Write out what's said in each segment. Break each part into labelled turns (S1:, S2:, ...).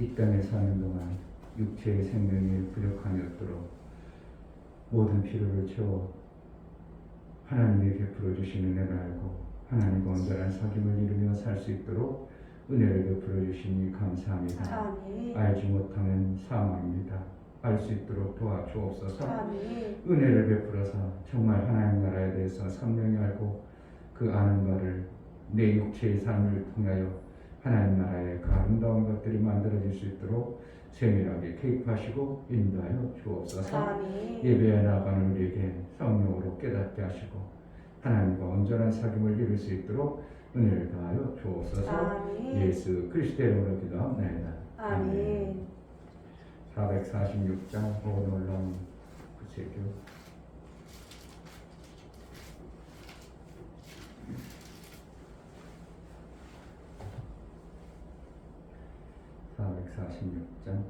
S1: 이 땅에 사는 동안 육체의 생명이 부족함이 없도록 모든 필요를 채워 하나님이 베풀어 주시는 은혜를 알고 하나님과 온전한 사귐을 이루며 살 수 있도록 은혜를 베풀어 주시니 감사합니다.
S2: 아멘.
S1: 알지 못하면 사망입니다. 알 수 있도록 도와주옵소서.
S2: 아멘.
S1: 은혜를 베풀어서 정말 하나님 나라에 대해서 선명히 알고 그 아는 바를 내 육체의 삶을 통하여 하나님 나라의 그 아름다운 것들이 만들어질 수 있도록 세밀하게 개입하시고 인도하여 주옵소서.
S2: 아멘.
S1: 예배에 나가는 우리에게 성령으로 깨닫게 하시고 하나님과 온전한 사귐을 이룰 수 있도록 은혜를 더하여 주옵소서.
S2: 아멘.
S1: 예수 그리스도의 이름으로 기도합니다.
S2: 아멘.
S1: 446장 보고 놀라운 구체교 446장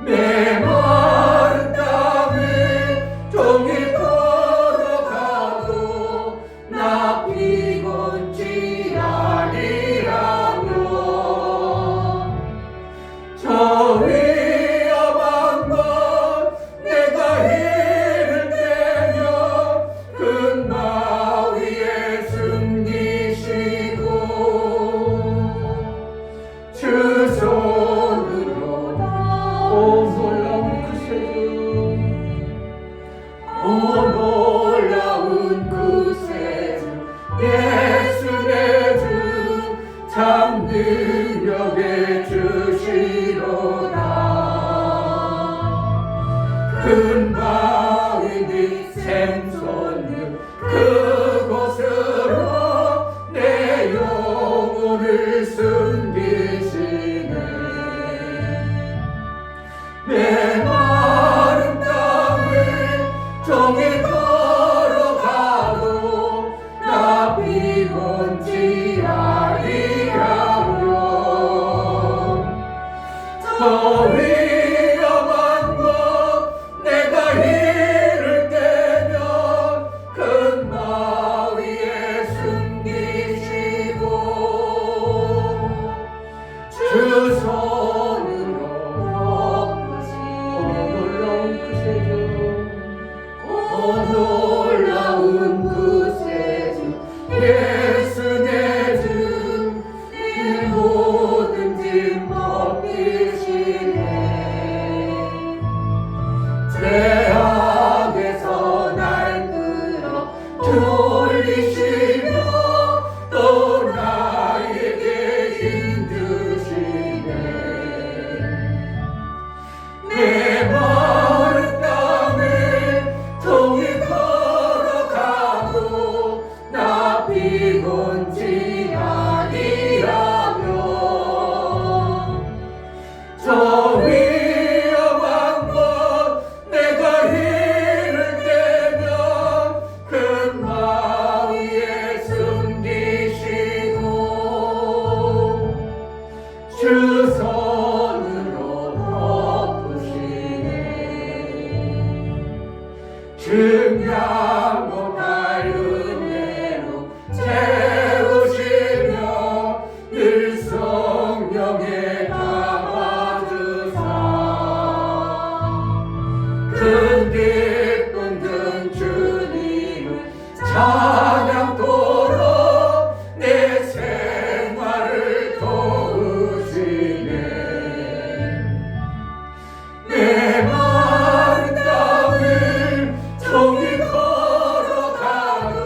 S3: 내 마른 땅을 종일
S2: 놀라운 구세주 예수 내 주 내 모든 짐 벗기시네. 죄악에서 날 끌어 돌리시며 또 나에게 힘주시네. 내 마른 땅을 통해 걸어가도 나 피곤치 아니하며 저 위험한 곳 내가 힘을 빼면 큰 마 위에 숨기시고 주 손으로 덮으시네. 증량고 달 은혜로 채우시며 늘 성령에 감아주사 큰 기쁨 든 주님을 찬양토록 내 생활을 도우시네. 내 마른 땅을 종일 걸어가도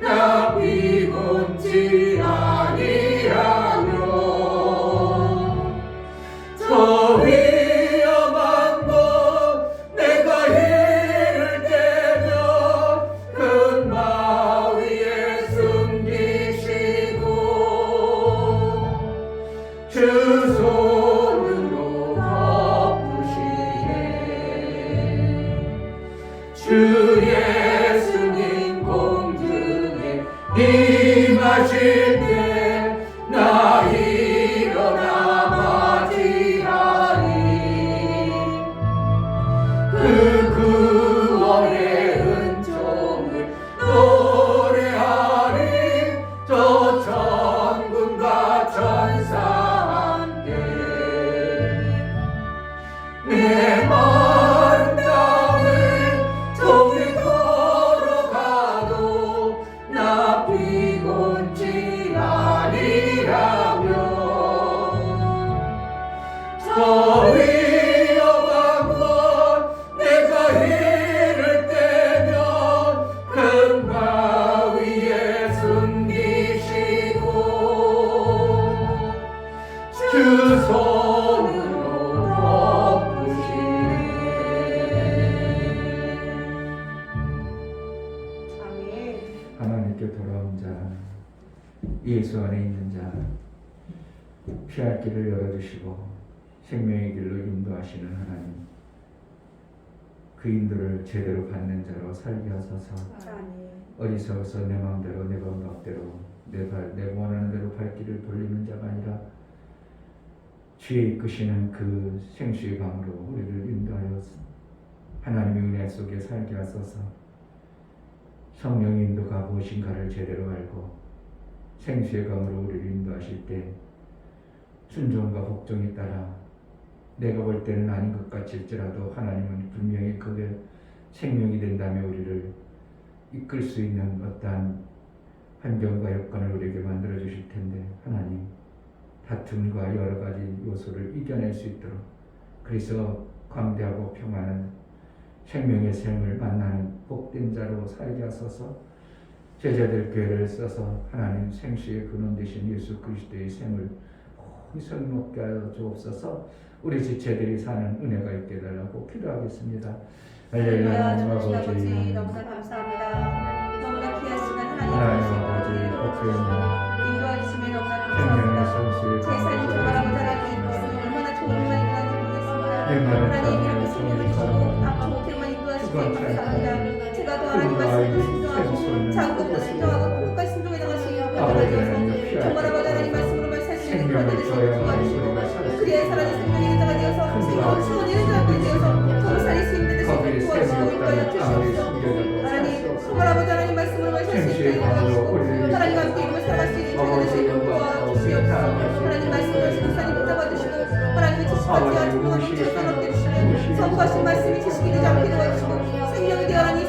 S2: 나 피곤치 아니하며 저 위험한 곳 내가 힘을 빼면 큰 마 위에 숨기시고 주 손으로 덮으시네. 주 예수님 공중에 임하실 때 나 일어나 맞이하리. 그 구원의 은총을 노래하리. 저 천군과 천사 함께 내 마른 땅을 종일 걸어가도 나 피곤치 아니하며 저 위험한 곳 내가 힘을 빼면 큰 바 위에 숨기시고 주 손으로 덮으시네. 아멘.
S1: 하나님께 돌아온 자, 예수 안에 있는 자, 피할 길을 열어주시고 생명의 길로 인도하시는 하나님, 그 인도를 제대로 받는 자로 살게 하소서. 어리석어서 내 마음대로 내 방법대로 내 원하는 대로 발길을 돌리는 자가 아니라 주의 이끄시는 그 생수의 강으로 우리를 인도하여 하나님의 은혜 속에 살게 하소서. 성령의 인도가 무엇인가를 제대로 알고 생수의 강으로 우리를 인도하실 때 순종과 복종에 따라 내가 볼 때는 아닌 것 같을지라도 하나님은 분명히 그게 생명이 된다며 우리를 이끌 수 있는 어떠한 환경과 여건을 우리에게 만들어 주실 텐데, 하나님 다툼과 여러 가지 요소를 이겨낼 수 있도록, 그래서 광대하고 평안한 생명의 샘을 만나는 복된 자로 살게 하소서. 제자들 교회를 써서 하나님 생수의 근원 되신 예수 그리스도의 샘을 호성 먹게 하여 주옵소서. 우리 지체들이 사는 은혜가 있게 해달라고 기도하겠습니다. 할렐루야. 하나님 아버지
S2: 너무나 감사합니다. 너무나 귀한 시간
S1: 하나님 아버지 복되는
S2: 인도하심에 너무나
S1: 생명의
S2: 감사합니다.
S1: 성수의
S2: 제사님 정말하고 자라는 것은 얼마나 좋은 일만인지 모르겠습니다.
S1: 내 마른
S2: 하나님
S1: 땅에
S2: 이렇게
S1: 종이
S2: 생명을 주시고
S1: 살아가는
S2: 앞으로 못할만 인도하시기에 감사합니다. 제가 더
S1: 그
S2: 하나님 말씀을
S1: 아이의
S2: 순종하고
S1: 생수는
S2: 장국도 순종하고 끝까지 순종해 나가시기 바랍니다. 정말하고 자라는 말씀으로 말씀하시는
S1: 생명을 줘야 하는
S2: 도와주시고
S1: 우리가 살 수
S2: 그리하여 살아진 생명의 인자가 되어서 생명을 치워내는 자가 되어서 통살이 쓰임되듯이
S1: 거기에 샘이
S2: 도와주시고 인도하여
S1: 없다면 아무리
S2: 주시옵소서.
S1: 숨겨져도
S2: 하나님
S1: 살 수 없어.
S2: 정말하고 자라는 말씀으로 말씀하실 수 있게 도와주시고 하나님 함께 이름을 살아갈 수 있는 저희들 되시고 도와주시옵소서. 하나님 말씀을 목사님 붙잡아주시고 하나님의 지식까지 아주 풍성한 저희 사람들 주시고 선포하신 말씀이 지식이 되지 않게 도와주시고 생명이 되어 하나님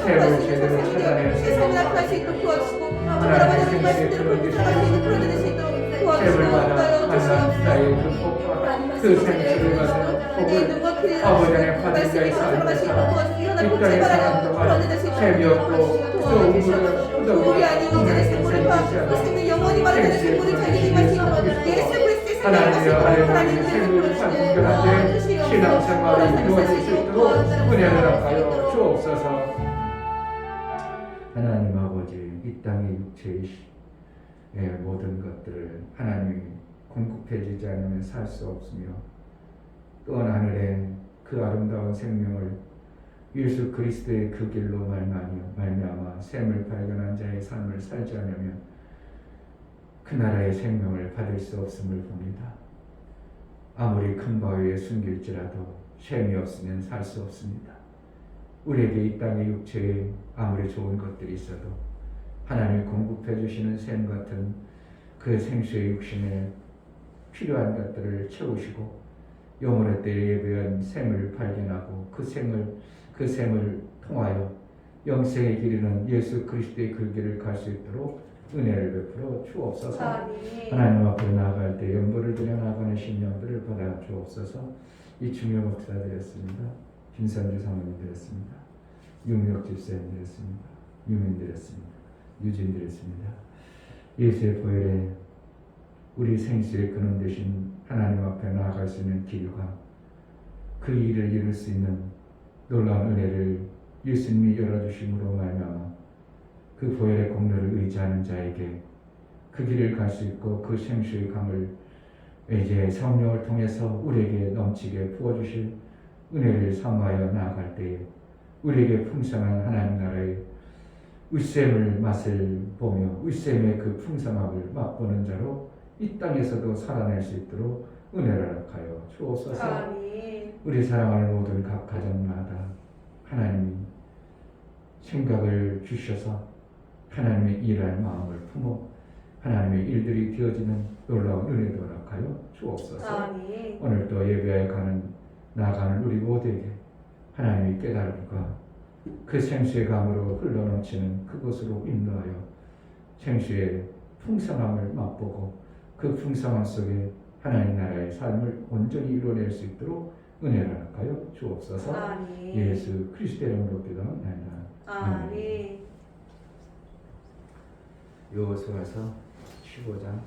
S1: 제대로 찾아낼 수 있는
S2: 할수 있도록 도와주시고 하나님의 말씀대로 살아갈 수 있는 그런 수 있도록 도와주시고
S1: 나의 그 복과 그 생수를 받은 복을 아버지 안에 받은 자의 삶을 살아 입간의 사람 동안 재미없고 또
S2: 우리 아니 이제는 생물을 봐 생명 영원히 말하는 생물을 자기 임할 수 있도록 예수 그리스도의
S1: 하나님이여 하나님의 생물을 참견한데 신앙생활이 이루어질 수 있도록 은혜를 합하여 주옵소서. 하나님 아버지 이 땅의 육체의 모든 것들을 하나님이 공급해주지 않으면 살 수 없으며 또 하늘에 그 아름다운 생명을 예수 그리스도의 그 길로 말미암아 샘을 발견한 자의 삶을 살지 않으면 그 나라의 생명을 받을 수 없음을 봅니다. 아무리 큰 바위에 숨길지라도 샘이 없으면 살 수 없습니다. 우리에게 이 땅의 육체에 아무리 좋은 것들이 있어도 하나님이 공급해 주시는 샘 같은 그 생수의 육신에 필요한 것들을 채우시고 영혼의 때에 예배한 샘을 발견하고 그 샘을 통하여 영생에 이르는 예수 그리스도의 그 길을 갈 수 있도록 은혜를 베풀어 주옵소서. 하나님 앞에 나아갈 때 연보를 드려 나가는 심령들을 받아 주옵소서. 이 중요 목사 드렸습니다. 김선주 사모님 드렸습니다. 윤미옥 집사님 드렸습니다. 유민 드렸습니다. 유진 드렸습니다. 예수의 보혈에 우리 생수의 근원 되신 하나님 앞에 나아갈 수 있는 길과 그 일을 이룰 수 있는 놀라운 은혜를 예수님이 열어주심으로 말미암아 그 보혈의 공로를 의지하는 자에게 그 길을 갈 수 있고 그 생수의 강을 이제 성령을 통해서 우리에게 넘치게 부어주실 은혜를 사모하여 나아갈 때에 우리에게 풍성한 하나님 나라의 으셈을 맛을 보며 으셈의 그 풍성함을 맛보는 자로 이 땅에서도 살아낼 수 있도록 은혜를 하여 주옵소서. 우리 사랑하는 모든 각 가정마다 하나님이 생각을 주셔서 하나님의 일할 마음을 품어 하나님의 일들이 되어지는 놀라운 은혜도 허락하여 주옵소서. 오늘도 예배에 나아가는 우리 모두에게 하나님의 깨달음과 그 생수의 강으로 흘러넘치는 그곳으로 인도하여 생수의 풍성함을 맛보고 그 풍성함 속에 하나님 나라의 삶을 온전히 이루어낼 수 있도록 은혜를 허락하여 주옵소서. 예수 그리스도의 이름으로 기도합니다. 아멘. 요호수아서 15장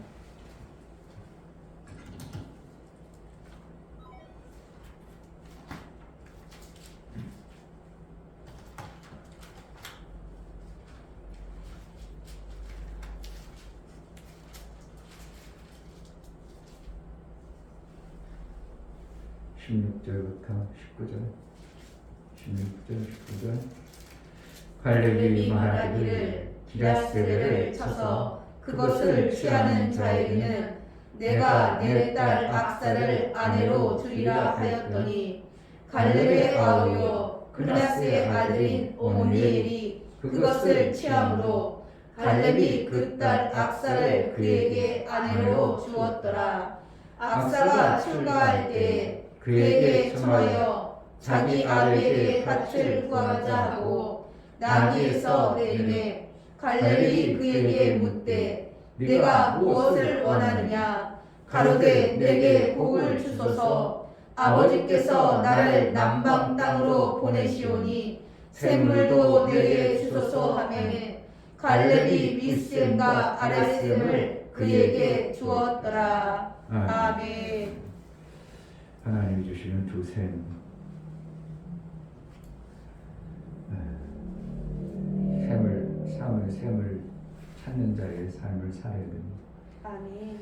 S1: 16절부터 19절 갈렙이 말하기를 기라스를 쳐서 그것을 취하는 자에게는 내가 내 딸 악사를 아내로 주리라 하였더니 갈렙의 아우요 그라스의 아들인 오므니엘이 그것을 취함으로 갈렙이 그 딸 악사를 그에게 아내로 주었더라. 악사가 출가할 때에 그에게 청하여 자기 아들에게 밭을 구하자 하고 나귀에서 내리매 갈렙이 그에게 묻되 네가 무엇을 원하느냐 가로되 내게 복을 주소서 아버지께서 나를 남방 땅으로 보내시오니 샘물도 내게 주소서 하매 갈렙이 미스zem과 아레셈을 그에게 주었더라. 아멘. 하나님이 주시는 두 샘, 샘을 찾는 자의 삶을 살아야 됩니다.
S2: 아멘.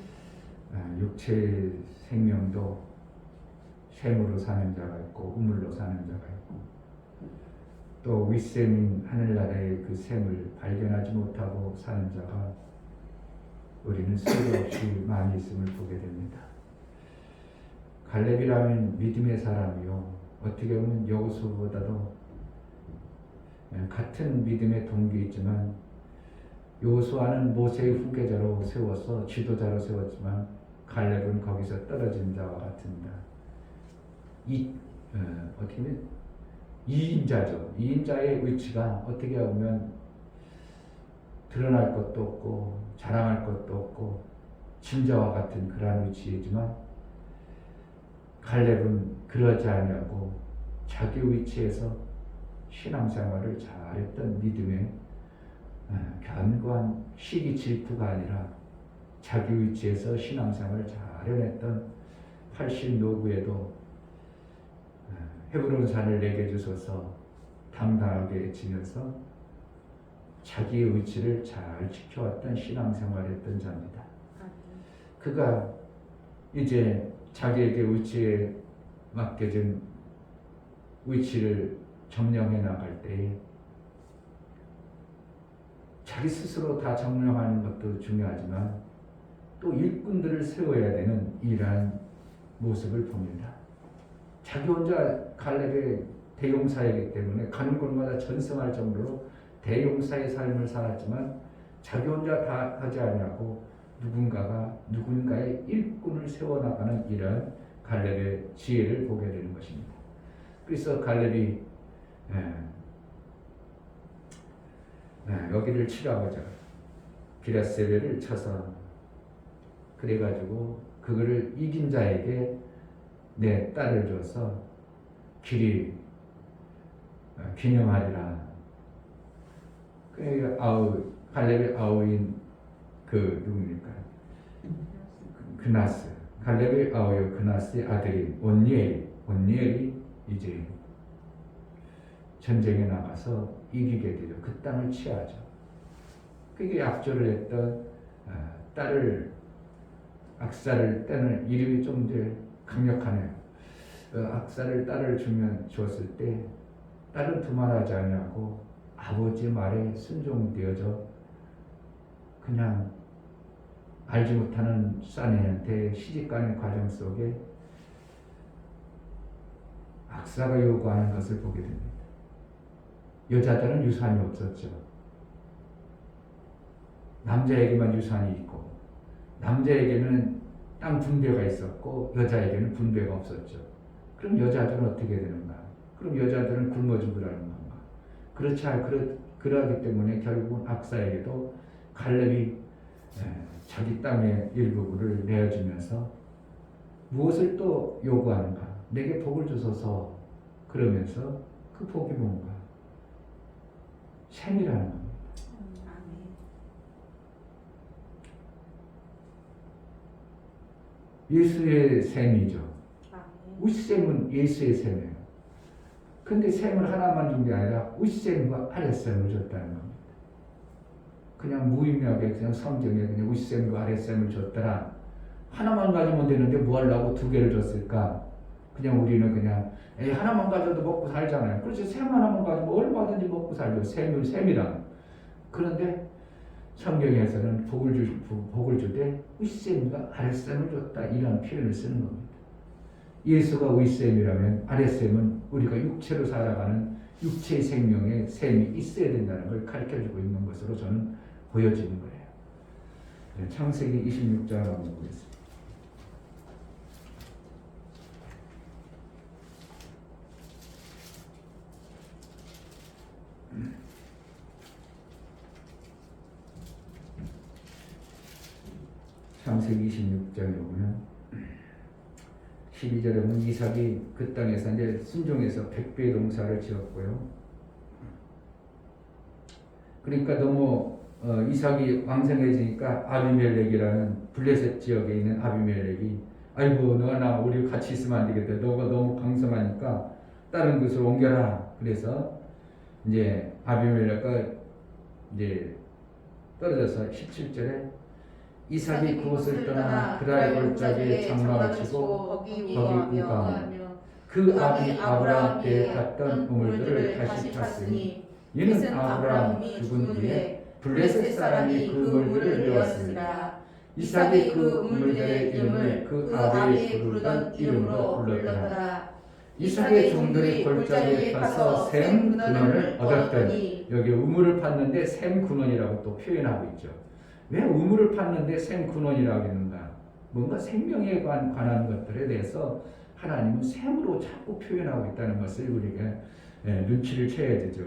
S1: 육체의 생명도 샘으로 사는 자가 있고 우물로 사는 자가 있고 또 윗샘인 하늘나라의 그 샘을 발견하지 못하고 사는 자가 우리는 수도 없이 많이 있음을 보게 됩니다. 갈렙이라면 믿음의 사람이요 어떻게 보면 여호수아보다도 같은 믿음의 동기이지만 여호수아는 모세의 후계자로 세워서 지도자로 세웠지만 갈렙은 거기서 떨어진 자와 같습니다. 어떻게 보면 이인자죠. 이인자의 위치가 어떻게 보면 드러날 것도 없고 자랑할 것도 없고 진자와 같은 그러한 위치이지만 갈렙은 그러지 않냐고 자기 위치에서 신앙생활을 잘했던 믿음의 견고한 시기 질투가 아니라 자기 위치에서 신앙생활을 잘 해냈던 80 노구에도 헤브론 산을 내게 주소서 당당하게 외치면서 자기의 위치를 잘 지켜왔던 신앙생활을 했던 자입니다. 그가 이제 자기에게 위치에 맡겨진 위치를 점령해 나갈 때에 자기 스스로 다 점령하는 것도 중요하지만 또 일꾼들을 세워야 되는 이러한 모습을 봅니다. 자기 혼자 갈렙의 대용사이기 때문에 가는 곳마다 전승할 정도로 대용사의 삶을 살았지만 자기 혼자 다 하지 않냐고 누군가의 일꾼을 세워나가는 이런 갈렙의 지혜를 보게 되는 것입니다. 그래서 갈렙이 여기를 치라고자 기랴세벨을 쳐서 그래가지고 그거를 이긴 자에게 내 딸을 줘서 길이 기념하리라. 갈렙의 아우인 그 누굽니까? 그나스. 갈렙의 아우요 그나스의 아들인 온니엘이 이제 전쟁에 나가서 이기게 되죠. 그 땅을 취하죠. 그게 약조를 했던 딸을 악사를 때는 이름이 좀 더 강력하네요. 악사를 딸을 주었을 때 딸은 두말하지 않냐고 아버지 말에 순종되어져 그냥 알지 못하는 사내한테 시집가는 과정 속에 악사가 요구하는 것을 보게 됩니다. 여자들은 유산이 없었죠. 남자에게만 유산이 있고 남자에게는 땅 분배가 있었고 여자에게는 분배가 없었죠. 그럼 여자들은 어떻게 되는가? 그럼 여자들은 굶어 죽으라는 건가? 그러기 때문에 결국은 악사에게도 갈렙이 자기 땅의 일부분을 내어주면서 무엇을 또 요구하는가? 내게 복을 주소서. 그러면서 그 복이 뭔가? 셈이라는 겁니다. 예수의 셈이죠. 윗셈은 예수의 셈이에요. 근데 셈을 하나만 준 게 아니라 윗셈과 아랫셈을 줬다는 겁니다. 그냥 무의미하게 그냥 성경에 그냥 윗셈과 아랫셈을 줬더라. 하나만 가지면 되는데 뭐 하려고 두 개를 줬을까? 그냥 우리는 그냥 하나만 가져도 먹고 살잖아요. 그렇지 셈 하나만 가지면 얼마든지 먹고 살죠. 셈이랑. 그런데 성경에서는 복을 주되 윗셈과 아랫셈을 줬다 이런 표현을 쓰는 겁니다. 예수가 윗셈이라면 아랫셈은 우리가 육체로 살아가는 육체의 생명에 셈이 있어야 된다는 걸 가르쳐주고 있는 것으로 저는 보여지는 거예요. 창세기 26장을 한번 보겠습니다. 창세기 26장에 보면 12절에 보면 이삭이 그 땅에서 이제 순종해서 100배의 농사를 지었고요. 그러니까 너무 이삭이 왕성해지니까 아비멜렉이라는 블레셋 지역에 있는 아비멜렉이 아이고 너가 나 우리 같이 있으면 안 되겠다. 너가 너무 강성하니까 다른 곳으로 옮겨라. 그래서 이제 아비멜렉과 이제 떨어져서 17절에 이삭이 그곳을 떠나 그랄 골짜기에 장막을 치고 거기 우거하며 그 아비 아브라함 때에 탔던 우물들을 다시 탔으니 이는 아브라함이 죽은 후에 블레셋 사람이 그 우물들을 메웠습니다. 이삭이 그 우물들의 이름을 그 아비의 부르던 이름으로 불렀더라. 이삭의 종들이 골짜기에 가서 셈 근원을 얻었더니 여기 우물을 팠는데 셈 근원이라고 또 표현하고 있죠. 왜 우물을 팠는데 셈 근원이라고 했는가? 뭔가 생명에 관한 것들에 대해서 하나님은 셈으로 자꾸 표현하고 있다는 것을 우리가 눈치를 채야 되죠.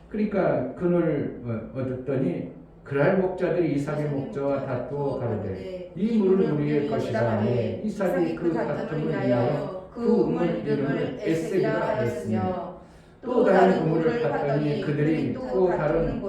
S1: 그러니까 그를 얻었더니 그랄 목자들이 이삭의 목자와 다투어 가로되 이 물은 우리의 것이라 하매 이삭이 그 다툼을 인하여 그 우물 이름을 에셀이라 하였으며 또 다른 우물을 봤더니 그들이 또 다른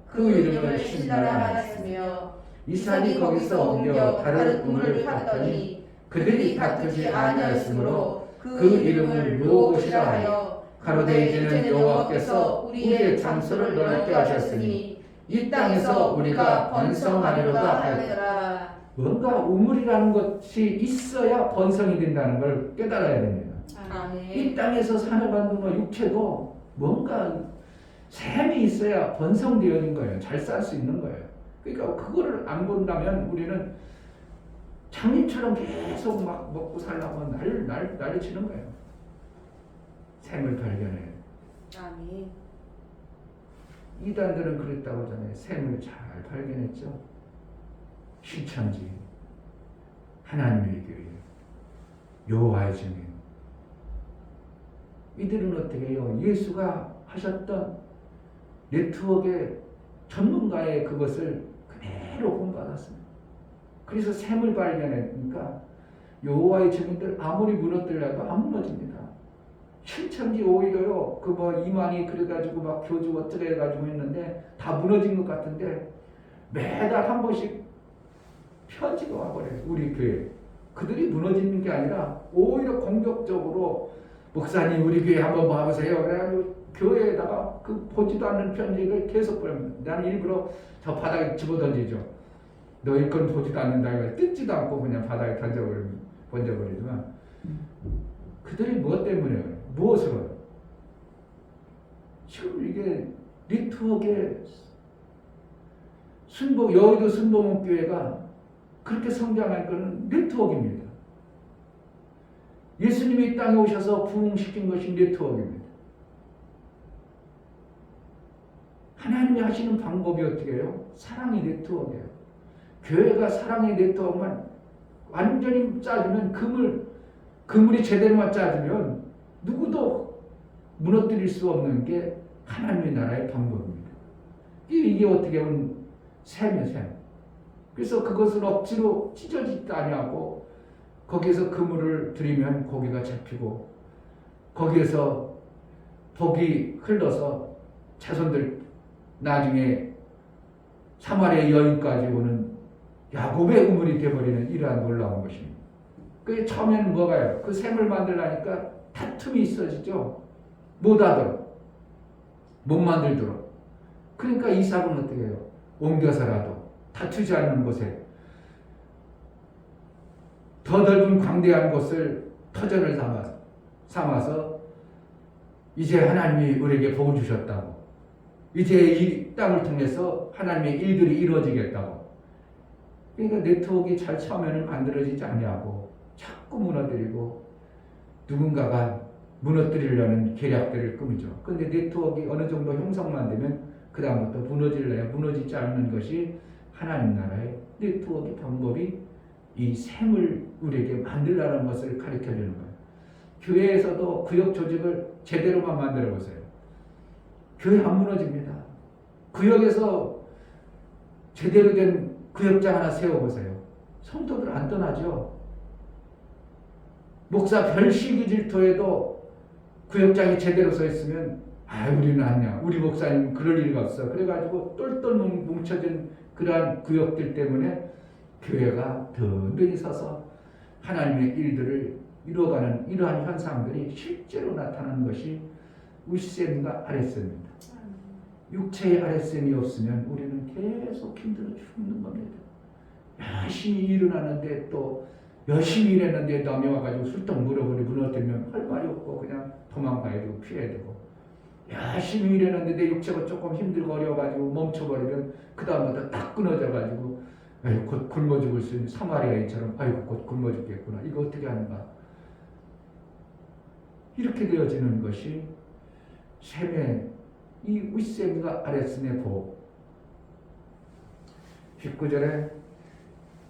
S1: 그 이름을 신라라 하였으며 이삭이 거기서 옮겨 다른 우물을 봤더니 그들이 다투지 아니하였으므로 그 이름을 르호봇이라 하여 가로되 이제는 여호와께서 우리의 장소를 넓게 하셨으니 이 땅에서 우리가 번성하리로다 하였더라. 뭔가 우물이라는 것이 있어야 번성이 된다는 걸 깨달아야 됩니다. 이 땅에서 살아가는 육체도 뭔가 샘이 있어야 번성되어진 거예요. 잘 살 수 있는 거예요. 그러니까 그거를 안 본다면 우리는 장님처럼 계속 막 먹고 살려고 난리 치는 거예요. 샘을 발견해요.
S2: 아멘.
S1: 이단들은 그랬다고 하잖아요. 샘을 잘 발견했죠. 실천지, 하나님의 교회, 여호와의 증인. 이들은 어떻게 해요? 예수가 하셨던 네트워크의 전문가의 그것을 그대로 본받았습니다. 그래서 샘을 발견하니까 여호와의 증인들 아무리 무너뜨려도 안 무너집니다. 실천지 오히려요, 그 뭐 이만희 그래가지고 막 교주 어쩌게 해가지고 했는데 다 무너진 것 같은데 매달 한 번씩 편지가 와버려요. 우리 교회. 그들이 무너지는 게 아니라 오히려 공격적으로 목사님 우리 교회 한번 와보세요. 그래가지고 교회에다가 그 보지도 않는 편지를 계속 보냅니다. 나는 일부러 저 바닥에 집어던지죠. 너희 건 보지도 않는다. 뜯지도 않고 그냥 바닥에 던져버리지만 그들이 무엇 때문에 무엇으로? 지금 이게 네트워크의 여의도 순복음 교회가 그렇게 성장할 것은 네트워크입니다. 예수님이 이 땅에 오셔서 부흥시킨 것이 네트워크입니다. 하나님이 하시는 방법이 어떻게 해요? 사랑의 네트워크예요. 교회가 사랑의 네트워크만 완전히 짜주면 그물이 제대로만 짜주면 누구도 무너뜨릴 수 없는 게 하나님의 나라의 방법입니다. 이게 어떻게 보면 샘이에요, 샘. 그래서 그것을 억지로 찢어지지도 아니하고 거기에서 그물을 들이면 고기가 잡히고 거기에서 복이 흘러서 자손들 나중에 사마리아 여인까지 오는 야곱의 우물이 되어버리는 이러한 놀라운 것입니다. 그게 처음에는 뭐가요? 그 샘을 만들려니까 다툼이 있어지죠. 못하도록, 못 만들도록. 그러니까 이삭은 어떻게 해요? 옮겨서라도 다투지 않는 곳에 더 넓은 광대한 곳을 터전을 삼아서 이제 하나님이 우리에게 복을 주셨다고, 이제 이 땅을 통해서 하나님의 일들이 이루어지겠다고. 그러니까 네트워크가 잘 처음에는 만들어지지 않냐고 자꾸 무너뜨리고 누군가가 무너뜨리려는 계략들을 꾸미죠. 그런데 네트워크가 어느 정도 형성만 되면 그 다음부터 무너지지 않는 것이 하나님 나라의 네트워크 방법이 이 샘을 우리에게 만들라는 것을 가르쳐주는 거예요. 교회에서도 구역 조직을 제대로만 만들어 보세요. 교회 안 무너집니다. 구역에서 제대로 된 구역장 하나 세워보세요. 성도들 안 떠나죠. 목사 별 시기 질투에도 구역장이 제대로 서 있으면 우리는 아니야. 우리 목사님 그럴 일이 없어. 그래가지고 똘똘 뭉쳐진 그러한 구역들 때문에 교회가 든든히 서서 하나님의 일들을 이루어가는 이러한 현상들이 실제로 나타나는 것이 윗셈과 아랫셈입니다. 육체의 아랫셈이 없으면 우리는 계속 힘들어 죽는 겁니다. 열심히 일을 하는데 또 열심히 일했는데 남이 와가지고 술떡 물어버리 무너뜨리면 할 말이 없고 그냥 도망가야 되고 피해야 되고, 열심히 일했는데 내 육체가 조금 힘들고 어려워가지고 멈춰버리면 그 다음부터 딱 끊어져가지고 곧 굶어 죽을 수 있는 사마리아인처럼 곧 굶어 죽겠구나. 이거 어떻게 하는가. 이렇게 되어지는 것이 셈의 이 윗셈과 아랫셈의 복. 19절에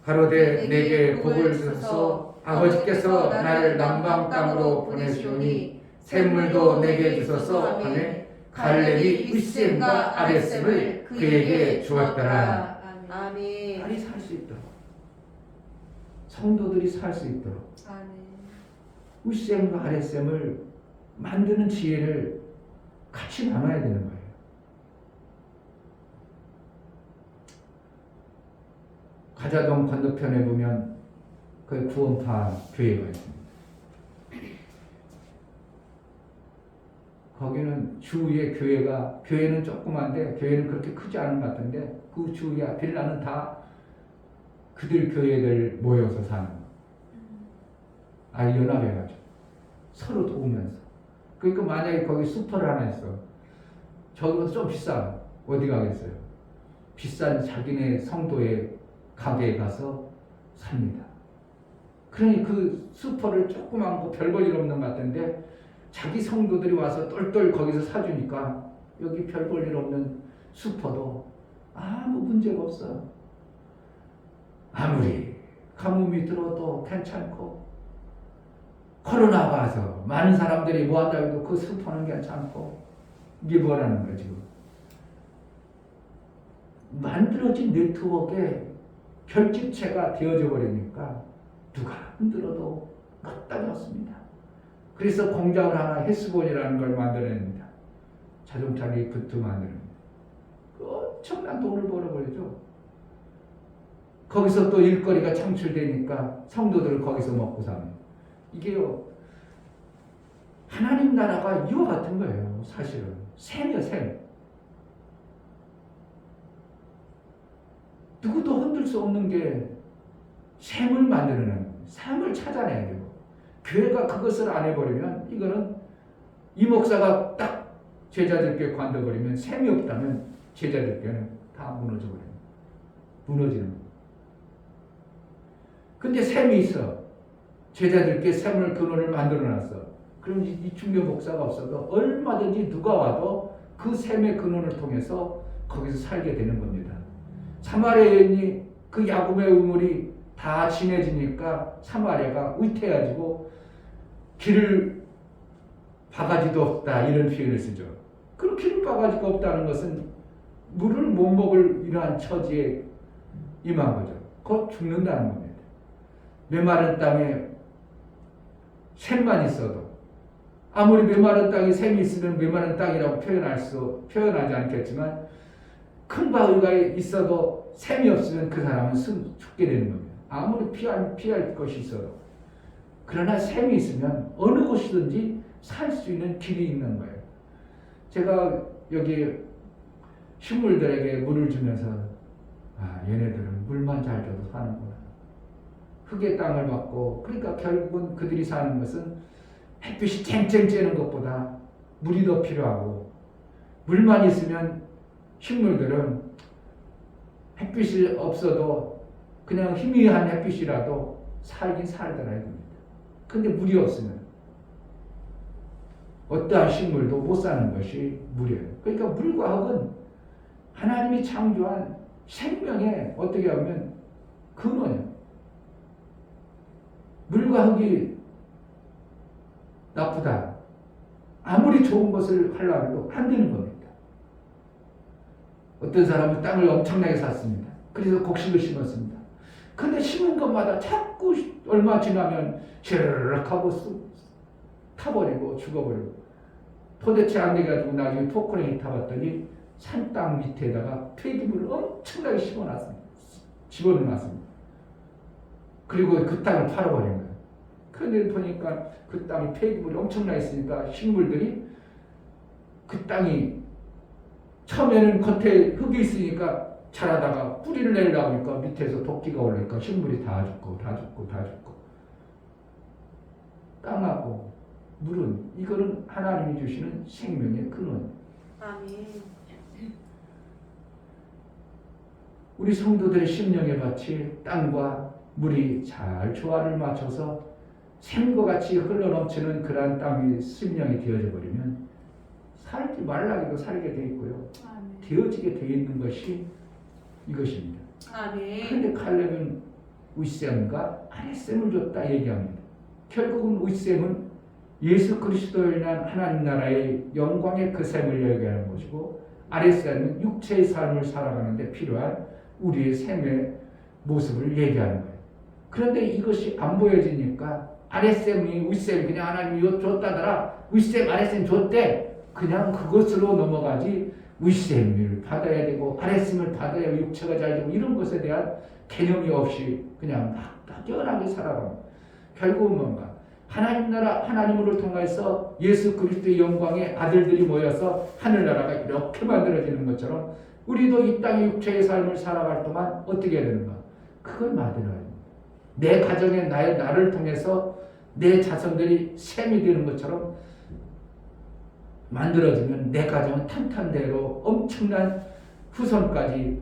S1: 가로되 내게 복을 주소서 아버지께서 나를 남방 땅으로 보내시오니 샘물도 내게 주소서 하매 갈렙이 윗샘과 아랫샘을 그에게 주었더라.
S2: 아멘.
S1: 딸이 살 수 있도록, 성도들이 살 수 있도록
S2: 아멘.
S1: 윗샘과 아랫샘을 만드는 지혜를 같이 나눠야 되는 거예요. 가자동 건너편에 보면 그 구원파 교회가 있습니다. 거기는 주위에 교회는 조그만데 교회는 그렇게 크지 않은 것 같은데 그 주위에 빌라는 다 그들 교회들 모여서 사는 거예요. 아예 연합해가지고 서로 도우면서. 그러니까 만약에 거기 슈퍼를 하나 있어. 저기보다 좀 비싸. 어디 가겠어요? 비싼 자기네 성도의 가게에 가서 삽니다. 그러니 그 슈퍼를 조그만 거 별 볼 일 없는 것 같은데 자기 성도들이 와서 똘똘 거기서 사주니까 여기 별 볼 일 없는 슈퍼도 아무 문제가 없어. 아무리 가뭄이 들어도 괜찮고 코로나가 와서 많은 사람들이 모았다고 해도 그 슈퍼는 괜찮고 이게 뭐라는 거야 지금. 만들어진 네트워크에 결집체가 되어져 버리니까 누가 흔들어도 걷다가 없습니다. 그래서 공장을 하나 헤스본이라는 걸 만들어냅니다. 자동차 리프트 만드는 엄청난 돈을 벌어버리죠. 거기서 또 일거리가 창출되니까 성도들을 거기서 먹고 삽니다. 이게요 하나님 나라가 이와 같은 거예요. 사실은 샘이요 샘. 누구도 흔들 수 없는 게 샘을 만드는 샘을 찾아내야 되고 교회가 그것을 안 해버리면 이거는 이 목사가 딱 제자들께 관둬버리면 샘이 없다면 제자들께는 다 무너져버려요. 무너지는 거예요. 근데 샘이 있어. 제자들께 샘을 근원을 만들어놨어. 그럼 이 중교 목사가 없어도 얼마든지 누가 와도 그 샘의 근원을 통해서 거기서 살게 되는 겁니다. 사마리아 여인이 그 야곱의 우물이 다 진해지니까 사마리아가 위태해지고 길을 바가지도 없다 이런 표현을 쓰죠. 그럼 길 바가지가 없다는 것은 물을 못 먹을 이러한 처지에 임한 거죠. 곧 죽는다는 겁니다. 메마른 땅에 샘만 있어도 아무리 메마른 땅에 샘이 있으면 메마른 땅이라고 표현하지 않겠지만 큰 바위가 있어도 샘이 없으면 그 사람은 죽게 되는 겁니다. 아무리 피할 것이 있어도. 그러나 샘이 있으면 어느 곳이든지 살 수 있는 길이 있는 거예요. 제가 여기 식물들에게 물을 주면서 얘네들은 물만 잘 줘도 사는구나. 흙의 땅을 받고 그러니까 결국은 그들이 사는 것은 햇빛이 쨍쨍 쬐는 것보다 물이 더 필요하고 물만 있으면 식물들은 햇빛이 없어도 그냥 희미한 햇빛이라도 살긴 살더라 이겁니다. 근데 물이 없으면 어떠한 식물도 못 사는 것이 물이에요. 그러니까 물과 흙은 하나님이 창조한 생명의 어떻게 하면 근원이에요. 물과 흙이 나쁘다. 아무리 좋은 것을 하려고 해도 안 되는 겁니다. 어떤 사람은 땅을 엄청나게 샀습니다. 그래서 곡식을 심었습니다. 근데 심은 것마다 자꾸 얼마 지나면 쉐르륵 하고 타버리고 죽어버리고 도대체 안 돼가지고 나중에 포크레인 타봤더니 산 땅 밑에다가 폐기물을 엄청나게 집어넣어놨습니다. 그리고 그 땅을 팔아버린 거예요. 그런데 보니까 그 땅이 폐기물이 엄청나게 있으니까 식물들이 그 땅이 처음에는 겉에 흙이 있으니까 자라다가 뿌리를 내려고 하니까 밑에서 도끼가 올라오니까 식물이 다 죽고 땅하고 물은 이거는 하나님이 주시는 생명의 근원.
S2: 아멘.
S1: 우리 성도들의 심령의 밭이 땅과 물이 잘 조화를 맞춰서 샘과 같이 흘러넘치는 그러한 땅이 심령이 되어져 버리면 살지 말라기도 살게 돼 있고요.
S2: 아멘.
S1: 되어지게 돼 있는 것이 이것입니다.
S2: 아멘.
S1: 그런데 칼렙은 윗샘과 아랫샘을 줬다 얘기합니다. 결국은 윗샘은 예수 그리스도로 인한 하나님 나라의 영광의 그 셈을 얘기하는 것이고, 아랫셈은 육체의 삶을 살아가는데 필요한 우리의 셈의 모습을 얘기하는 거예요. 그런데 이것이 안 보여지니까 아랫셈이 윗셈 그냥 하나님이 줬다더라, 윗셈 아랫셈 줬대, 그냥 그것으로 넘어가지 윗셈을 받아야 되고 아랫셈을 받아야 육체가 잘 되고 이런 것에 대한 개념이 없이 그냥 막연하게 살아갑니다. 결국은 뭔가 하나님 나라, 하나님을 통해서 예수 그리스도의 영광의 아들들이 모여서 하늘나라가 이렇게 만들어지는 것처럼 우리도 이 땅의 육체의 삶을 살아갈 동안 어떻게 해야 되는가? 그걸 만들어야 됩니다. 내 가정에 나를 통해서 내 자손들이 셈이 되는 것처럼 만들어지면 내 가정은 탄탄대로 엄청난 후손까지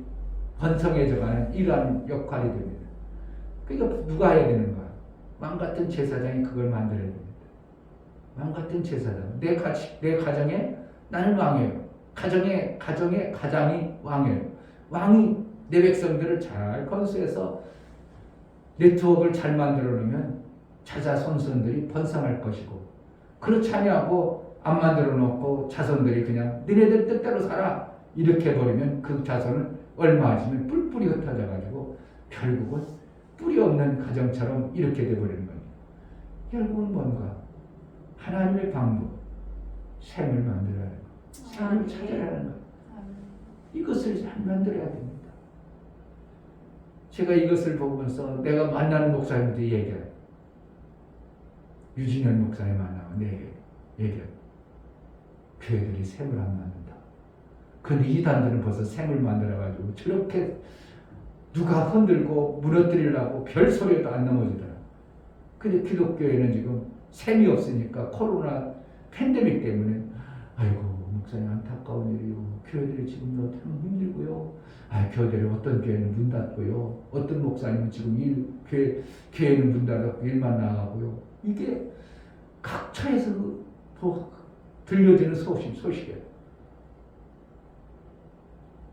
S1: 번성해져가는 이러한 역할이 됩니다. 그러니까 누가 해야 되는가? 왕같은 제사장이 그걸 만들어야 됩니다. 왕같은 제사장. 내 가정에 나는 왕이에요. 가장이 왕이에요. 왕이 내 백성들을 잘 건수해서 네트워크를 잘 만들어 놓으면 자자손손들이 번성할 것이고, 그렇지 않냐고 안 만들어 놓고 자손들이 그냥 너네들 뜻대로 살아 이렇게 해버리면 그 자손은 얼마 지면 뿔뿔이 흩어져 가지고 결국은 뿌리 없는 가정처럼 이렇게 돼버리는 겁니다. 결국은 뭔가 하나님의 방법, 셈을 만들어야 하는 것, 셈을 찾아야 하는 것, 이것을 잘 만들어야 됩니다. 제가 이것을 보면서 내가 만나는 목사님들 얘기해요. 유진현 목사님 만나면 얘기해요. 교회들이 셈을 안 만든다. 근데 이단들은 벌써 셈을 만들어가지고 저렇게 누가 흔들고 무너뜨리려고 별 소리도 안 넘어지더라. 근데 기독교회는 지금 셈이 없으니까 코로나 팬데믹 때문에 아이고 목사님 안타까운 일이요. 교회들이 지금 참 힘들고요. 교회들이 어떤 교회는 문 닫고요. 어떤 목사님은 지금 교회는 문 닫았고 일만 나가고요. 이게 각처에서 들려지는 소식이에요.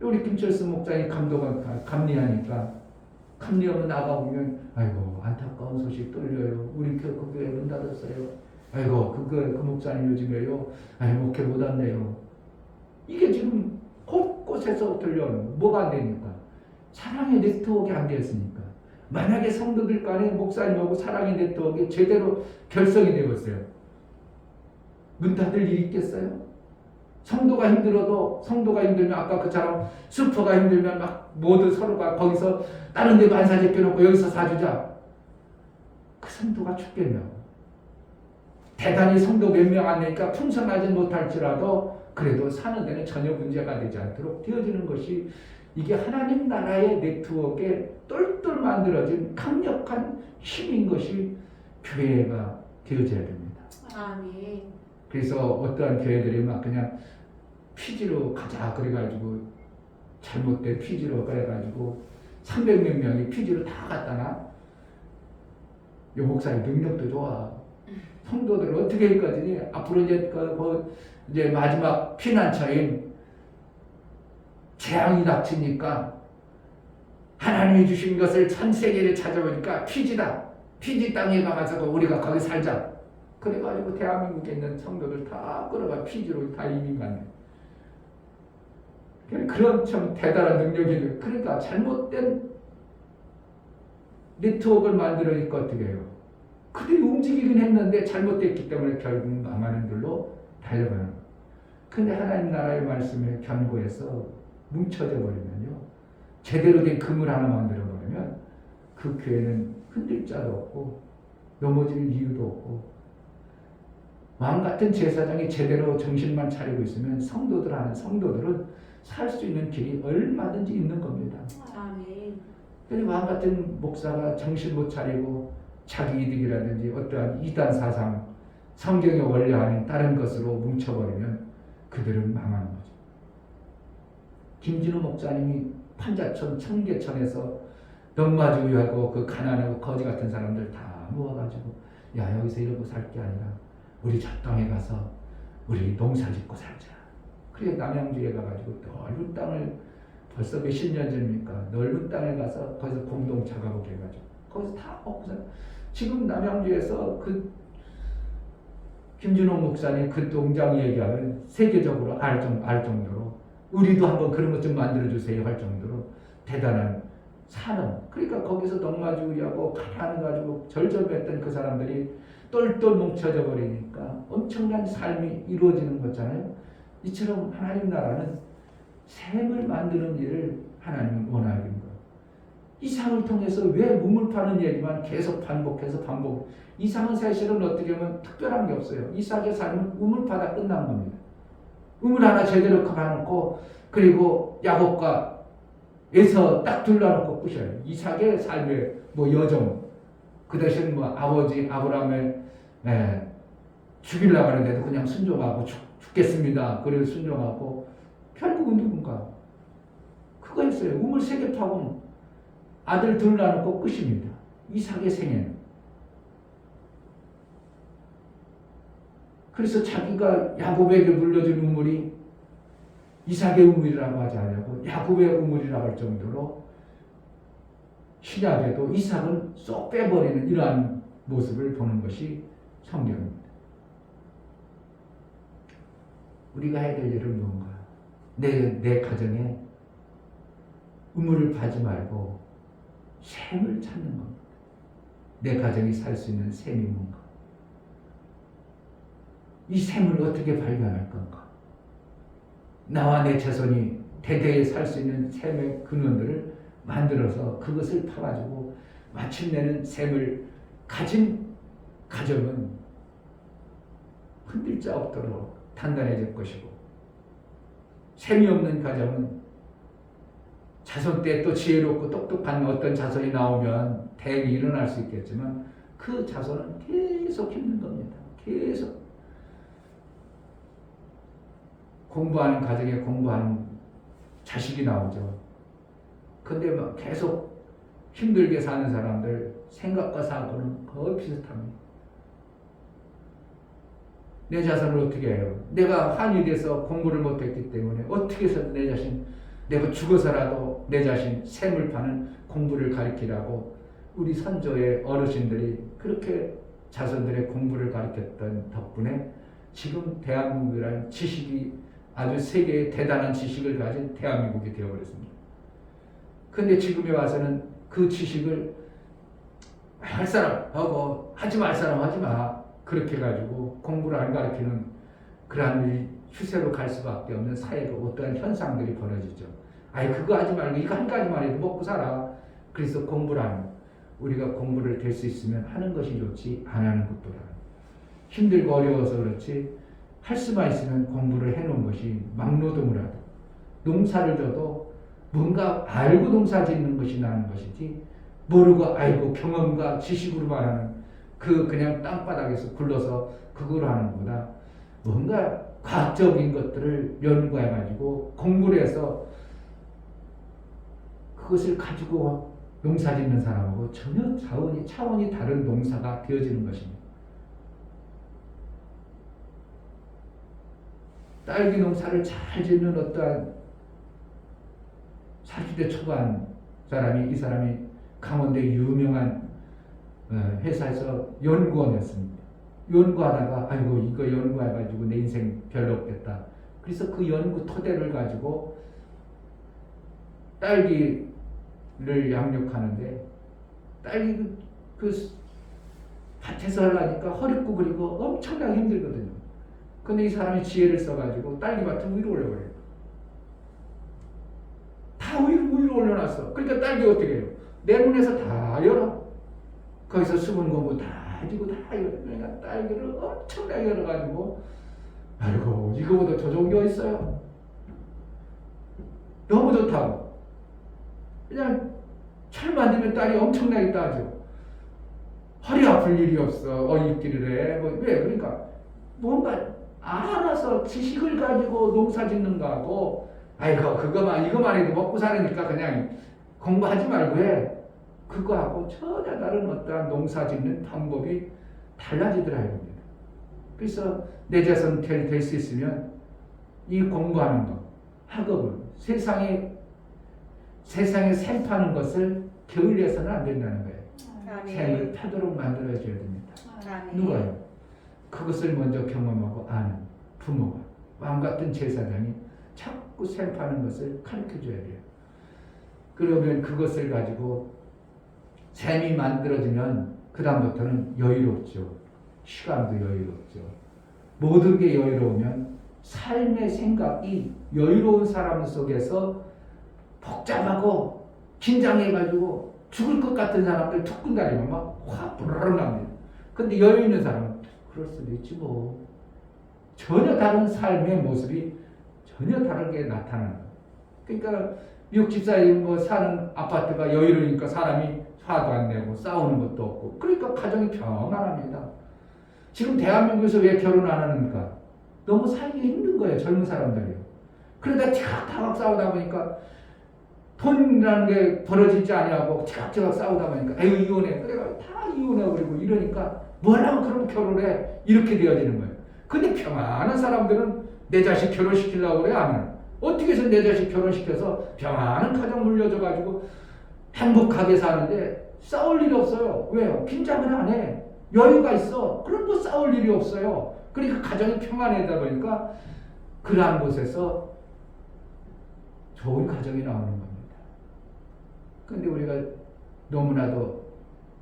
S1: 우리 김철수 목사님 감리하니까 감리하면 나가보면 아이고 안타까운 소식 들려요. 우리 그 교회 문 닫았어요. 아이고 그 목사님 요즘에요. 목회 못 한대요. 이게 지금 곳곳에서 들려오는 거. 뭐가 안 되니까? 사랑의 네트워크가 안 되었으니까. 만약에 성도들 간에 목사님하고 사랑의 네트워크가 제대로 결성이 되었어요. 문 닫을 일이 있겠어요? 성도가 힘들면 아까 그처럼 슈퍼가 힘들면 막 모두 서로가 거기서 다른 데 반사 제껴놓고 여기서 사주자. 그 성도가 죽겠냐고. 대단히 성도 몇 명 안 되니까 풍성하지 못할지라도 그래도 사는 데는 전혀 문제가 되지 않도록 되어지는 것이 이게 하나님 나라의 네트워크에 똘똘 만들어진 강력한 힘인 것이 교회가 되어져야 됩니다.
S2: 아멘.
S1: 그래서 어떠한 교회들이 막 그냥 피지로 가자 그래가지고 잘못된 피지로 그래가지고 300몇 명이 피지로 다 갔다나 요 목사님 능력도 좋아. 성도들 어떻게 했거든요. 앞으로 이제 마지막 피난처인 재앙이 닥치니까 하나님이 주신 것을 전 세계를 찾아보니까 피지다. 피지 땅에 가서 우리가 거기 살자. 그래가지고 대한민국에 있는 성도들 다 끌어가 피지로 다 이민 갔네. 그런 참 대단한 능력이 있는. 그러니까 잘못된 네트워크를 만들어니까 어떻게 해요? 그들이 움직이긴 했는데 잘못됐기 때문에 결국은 망하는 길로 달려가는 거예요. 근데 하나님 나라의 말씀에 견고해서 뭉쳐져 버리면요. 제대로 된 금을 하나 만들어 버리면 그 교회는 흔들 자도 없고 넘어질 이유도 없고 왕 같은 제사장이 제대로 정신만 차리고 있으면 성도들은 살 수 있는 길이 얼마든지 있는 겁니다.
S2: 아멘.
S1: 근데 왕 같은 목사가 정신 못 차리고 자기 이득이라든지 어떠한 이단 사상, 성경의 원리 아닌 다른 것으로 뭉쳐버리면 그들은 망하는 거죠. 김진우 목사님이 판자촌, 청계천에서 넉마주의하고 그 가난하고 거지 같은 사람들 다 모아가지고 야 여기서 이러고 살 게 아니라 우리 저 땅에 가서 우리 농사 짓고 살자. 그래 남양주에 가가지고 넓은 땅을 벌써 몇십 년 전입니까? 넓은 땅에 가서 거기서 공동 작업을 해가지고 거기서 다 먹고 살. 지금 남양주에서 그
S3: 김준호 목사님 그 동장 얘기하면 세계적으로 알 정도로 우리도 한번 그런 것 좀 만들어주세요 할 정도로 대단한 산업. 그러니까 거기서 덕마주의하고 가난을 가지고 절절했던 그 사람들이 똘똘 뭉쳐져 버리니까 엄청난 삶이 이루어지는 거잖아요. 이처럼 하나님 나라는 샘을 만드는 일을 하나님은 원하는 거예요. 이상을 통해서 왜 우물 파는 얘기만 계속 반복해서 반복. 이상은 사실은 어떻게 보면 특별한 게 없어요. 이삭의 삶은 우물 파다 끝난 겁니다. 우물 하나 제대로 파놓고 그리고 야곱과 에서 딱 둘러놓고 부셔요. 이삭의 삶의 뭐 여정, 그 대신 뭐 아버지 아브라함의 죽이려고 하는데도 그냥 순종하고 죽겠습니다. 그래서 순종하고 결국은 누군가 그거 했어요. 우물 3개 파고 아들 둘러놓고 끝입니다. 이삭의 생애는. 그래서 자기가 야곱에게 물려준 우물이 이삭의 우물이라고 하지 않냐고 야곱의 우물이라고 할 정도로 신약에도 이삭은 쏙 빼버리는 이러한 모습을 보는 것이 성경입니다. 우리가 해야 될 일은 뭔가? 내 가정에 우물을 파지 말고 샘을 찾는 겁니다. 내 가정이 살 수 있는 샘이 뭔가? 이 샘을 어떻게 발견할 건가? 나와 내 자손이 대대에 살 수 있는 샘의 근원들을 만들어서 그것을 파가지고 마침내는 샘을 가진 가정은 흔들 자 없도록 단단해질 것이고 샘이 없는 가정은 자손 때 또 지혜롭고 똑똑한 어떤 자손이 나오면 대응이 일어날 수 있겠지만 그 자손은 계속 힘든 겁니다. 계속 공부하는 가정에 공부하는 자식이 나오죠. 근데 막 계속 힘들게 사는 사람들 생각과 사고는 거의 비슷합니다. 내 자손을 어떻게 해요? 내가 한이 돼서 공부를 못했기 때문에 어떻게 해서 내 자신 내가 죽어서라도 내 자신 샘을 파는 공부를 가르치라고 우리 선조의 어르신들이 그렇게 자손들의 공부를 가르쳤던 덕분에 지금 대한민국이라는 지식이 아주 세계의 대단한 지식을 가진 대한민국이 되어버렸습니다. 근데 지금에 와서는 그 지식을 할 사람 하고 하지 말 사람 하지 마. 그렇게 가지고 공부를 안 가르치는 그러한 추세로 갈 수밖에 없는 사회가 어떠한 현상들이 벌어지죠. 아이 그거 하지 말고 이거 한 가지만 해도 먹고 살아. 그래서 공부를 하는 우리가 공부를 될 수 있으면 하는 것이 좋지 안 하는 것보다 힘들고 어려워서 그렇지 할 수만 있으면 공부를 해놓은 것이 막노동을 하도 농사를 져도 뭔가 알고 농사 짓는 것이 나는 것이지 모르고 알고 경험과 지식으로만 하는 그 그냥 땅바닥에서 굴러서 그걸 하는 것보다 뭔가 과학적인 것들을 연구해가지고 공부를 해서 그것을 가지고 농사 짓는 사람하고 전혀 차원이 다른 농사가 되어지는 것입니다. 딸기 농사를 잘 짓는 어떠한 40대 초반 사람이 이 사람이 강원도 유명한 회사에서 연구원이었습니다. 연구하다가 아이고 이거 연구해가지고 내 인생 별로 없겠다. 그래서 그 연구 토대를 가지고 딸기를 양육하는데 딸기 그 밭에서 하려니까 허리 구부리고 엄청나게 힘들거든요. 근데 이 사람이 지혜를 써가지고 딸기밭을 위로 올려버려요. 다 위로 올려놨어. 그러니까 딸기 어떻게 해요? 내 문에서 다 열어. 거기서 수분 공부 다 해주고 다 열어. 그러니까 딸기를 엄청나게 열어가지고 아이고 이거보다 더 좋은 게 어딨어요? 너무 좋다고. 그냥 철 만들면 딸이 엄청나게 따죠. 허리 아플 일이 없어. 입기를 해. 왜? 그러니까 뭔가 알아서 지식을 가지고 농사 짓는 거하고 아이고 이거만 해도 먹고 사니까 그냥 공부하지 말고 해. 그거하고 전혀 다른 어떠한 농사 짓는 방법이 달라지더라 이겁니다. 그래서 내 자손 될 수 있으면 이 공부하는 것, 학업을 세상에 샘 파는 것을 게을리해서는 안 된다는 거예요. 샘을 파도록 만들어줘야 됩니다. 누가요? 그것을 먼저 경험하고 아는 부모가 왕같은 제사장이 자꾸 셈파는 것을 가르쳐줘야 돼요. 그러면 그것을 가지고 셈이 만들어지면 그 다음부터는 여유롭죠. 시간도 여유롭죠. 모든 게 여유로우면 삶의 생각이 여유로운 사람 속에서 복잡하고 긴장해가지고 죽을 것 같은 사람들 툭군다리면 막 확 부르르 납니다. 근데 여유 있는 사람은 그럴 수도 있지 뭐. 전혀 다른 삶의 모습이 전혀 다르게 나타나는 거예요. 그러니까 미국 집사님 뭐 사는 아파트가 여유로우니까 사람이 화도 안 내고 싸우는 것도 없고 그러니까 가정이 평안합니다. 지금 대한민국에서 왜 결혼 안 하는가? 너무 살기 힘든 거예요. 젊은 사람들이요. 그러다 티각타각 싸우다 보니까 돈이라는 게 벌어지지 아니하고 티각티각 싸우다 보니까 에휴 이혼해. 그래가 다 이혼해버리고 이러니까 뭐라고 그럼 결혼해. 이렇게 되어지는 거예요. 근데 평안한 사람들은 내 자식 결혼시키려고 그래 안 해요. 어떻게 해서 내 자식 결혼시켜서 평안한 가정 물려줘가지고 행복하게 사는데 싸울 일이 없어요. 왜요? 긴장을 안 해. 여유가 있어. 그럼 또 싸울 일이 없어요. 그러니까 가정이 평안하다 보니까 그러한 곳에서 좋은 가정이 나오는 겁니다. 근데 우리가 너무나도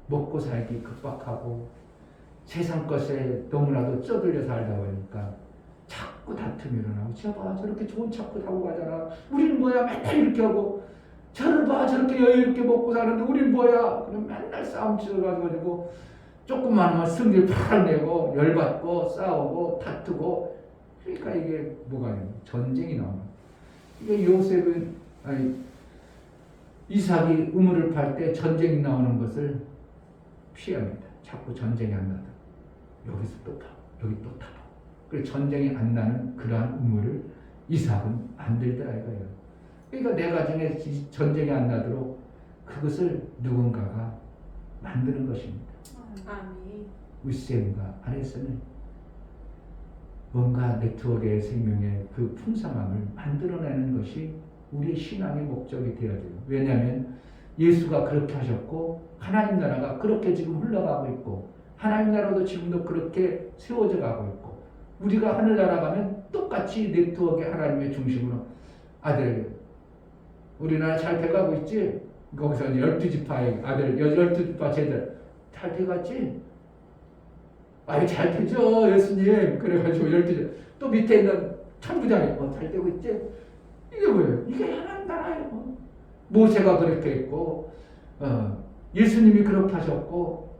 S3: 먹고 살기 급박하고 세상 것에 너무나도 쩌들려 살다 보니까 자꾸 다툼이 일어나고 저 봐 저렇게 좋은 차고 타고 가잖아. 우리는 뭐야 맨날 이렇게 하고 저를 봐 저렇게 여유 있게 먹고 사는데 우리는 뭐야. 그럼 맨날 싸움 치러가지고 조금만 하면 승질 팍 내고 열받고 싸우고 다투고 그러니까 이게 뭐가 전쟁이 나오는 이게 요셉은 이삭이 우물을 팔 때 전쟁이 나오는 것을 피합니다. 자꾸 전쟁이 안 나다. 여기서 또 파, 여기 또 타고. 그래서 전쟁이 안 나는 그러한 우물을 이삭은 만들더라 이거예요. 그러니까 내 가정에 전쟁이 안 나도록 그것을 누군가가 만드는 것입니다.
S2: 아멘.
S3: 윗셈과 아랫셈을 뭔가 네트워크의 생명의 그 풍성함을 만들어내는 것이 우리의 신앙의 목적이 되어져요. 왜냐하면 예수가 그렇게 하셨고 하나님 나라가 그렇게 지금 흘러가고 있고 하나님 나라도 지금도 그렇게 세워져 가고 있고 우리가 하늘나라 가면 똑같이 네트워크의 하나님의 중심으로 아들 우리나라 잘 돼가고 있지? 거기서 12지파의 아들 12지파 제들 잘 돼갔지? 아니 잘 되죠 예수님. 그래가지고 12지 또 밑에 있는 천부장이 잘 되고 있지? 이게 뭐예요? 이게 하나님 나라예요. 모세가 그렇게 했고 예수님이 그렇게 하셨고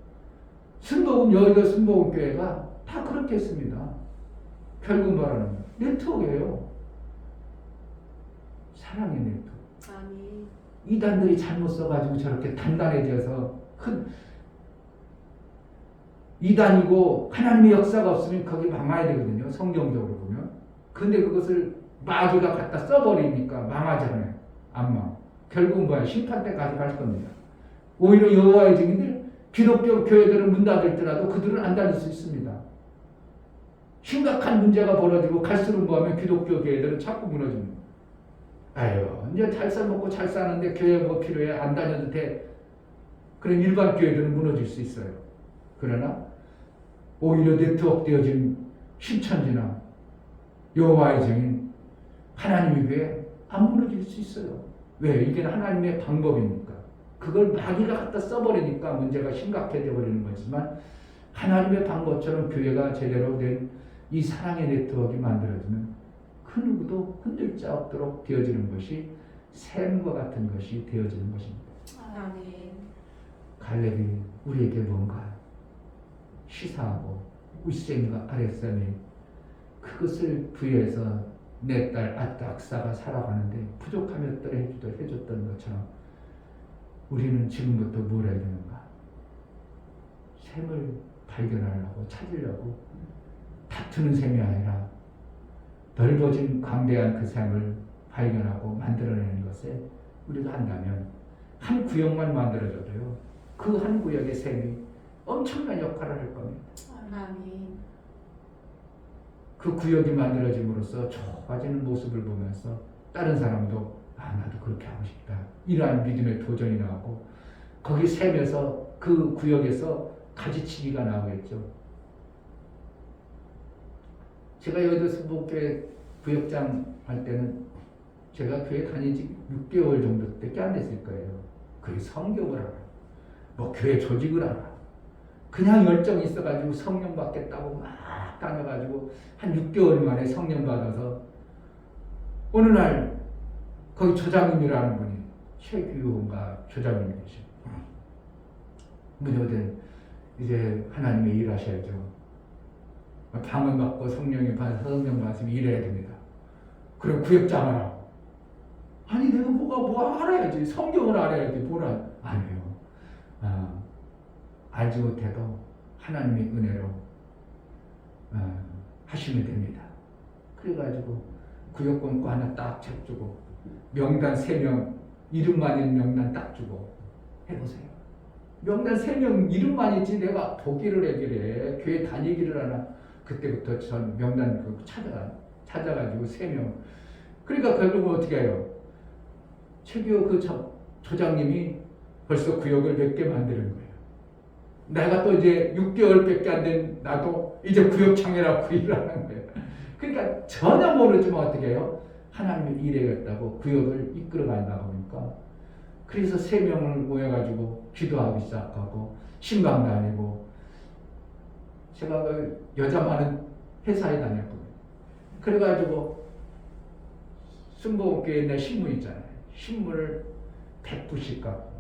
S3: 순복음 여의도 순복음교회가 다 그렇게 했습니다. 결국 말하는 네트워크예요. 사랑의 네트워크.
S2: 아멘.
S3: 이단들이 잘못 써가지고 저렇게 단단해져서 큰 이단이고 하나님의 역사가 없으면 거기 망해야 되거든요. 성경적으로 보면. 근데 그것을 마귀가 갖다 써버리니까 망하지 않아요. 안 망. 결국은 뭐야? 심판 때까지 갈 겁니다. 오히려 여호와의 증인들 기독교 교회들은 문 닫을지라도 그들은 안 닫을 수 있습니다. 심각한 문제가 벌어지고 갈수록 뭐하면 기독교 교회들은 자꾸 무너집니다. 아유 이제 잘 써먹고 잘 사는데 교회 뭐 필요해? 안 다녀도 돼. 그럼 일반 교회들은 무너질 수 있어요. 그러나 오히려 네트워크 되어진 신천지나 여호와의 증인 하나님의 교회 안 무너질 수 있어요. 왜? 이게 하나님의 방법이니까. 그걸 마귀가 갖다 써버리니까 문제가 심각해져 버리는 거지만 하나님의 방법처럼 교회가 제대로 된 이 사랑의 네트워크가 만들어지면 그 누구도 흔들 자 없도록 되어지는 것이 샘과 같은 것이 되어지는 것입니다.
S2: 아멘.
S3: 갈렙이 우리에게 뭔가 시사하고 윗셈과 아랫셈이 그것을 부여해서 내 딸 아딱사가 살아가는데 부족함이 없더라 해줬던 것처럼 우리는 지금부터 뭘 해야 되는가? 셈을 발견하려고 찾으려고 다투는 셈이 아니라 넓어진 광대한 그 셈을 발견하고 만들어내는 것에 우리가 한다면 한 구역만 만들어줘도요 그 한 구역의 셈이 엄청난 역할을 할 겁니다.
S2: 아멘.
S3: 그 구역이 만들어짐으로써 좋아지는 모습을 보면서 다른 사람도 나도 그렇게 하고 싶다. 이러한 믿음의 도전이 나오고 거기 셈에서 그 구역에서 가지치기가 나오겠죠. 제가 여의도 순복교회 구역장 할 때는 제가 교회 다닌 지 6개월 정도밖에 안 됐을 거예요. 그게 성경을 알아. 뭐 교회 조직을 알아. 그냥 열정이 있어가지고 성령 받겠다고 막 다녀가지고 한 6개월 만에 성령 받아서 어느 날 거기 조장님이라는 분이 최규호인가 조장님이 계셔. 무녀된 이제 하나님의 일하셔야죠. 방언 받고 성령 받으면 일해야 됩니다. 그럼 구역장을 하고. 아니 내가 뭐 알아야지. 성경을 알아야지. 뭐라 아니에요. 알지 못해도 하나님의 은혜로 하시면 됩니다. 그래가지고 구역권과 하나 딱 책주고 명단 3명 이름만 있는 명단 딱 주고 해보세요. 명단 3명 이름만 있지 내가 보기를 해결해 교회 다니기를 하나. 그때부터 전 명단 찾아가지고 3명. 그러니까 결국은 어떻게 해요? 최규호 그 조장님이 벌써 구역을 몇 개 만드는 거예요. 내가 또 이제 6개월밖에 안 된 나도 이제 구역장이라고 일을 하는 거예요. 그러니까 전혀 모르지만 어떻게 해요? 하나님의 일해야겠다고 구역을 이끌어 간다고 하니까. 그래서 3명을 모여가지고 기도하기 시작하고 신방 다니고. 제가 그 여자 많은 회사에 다녔거든요. 그래가지고 순복음교회 내 신문 있잖아요. 신문을 100부씩 갖고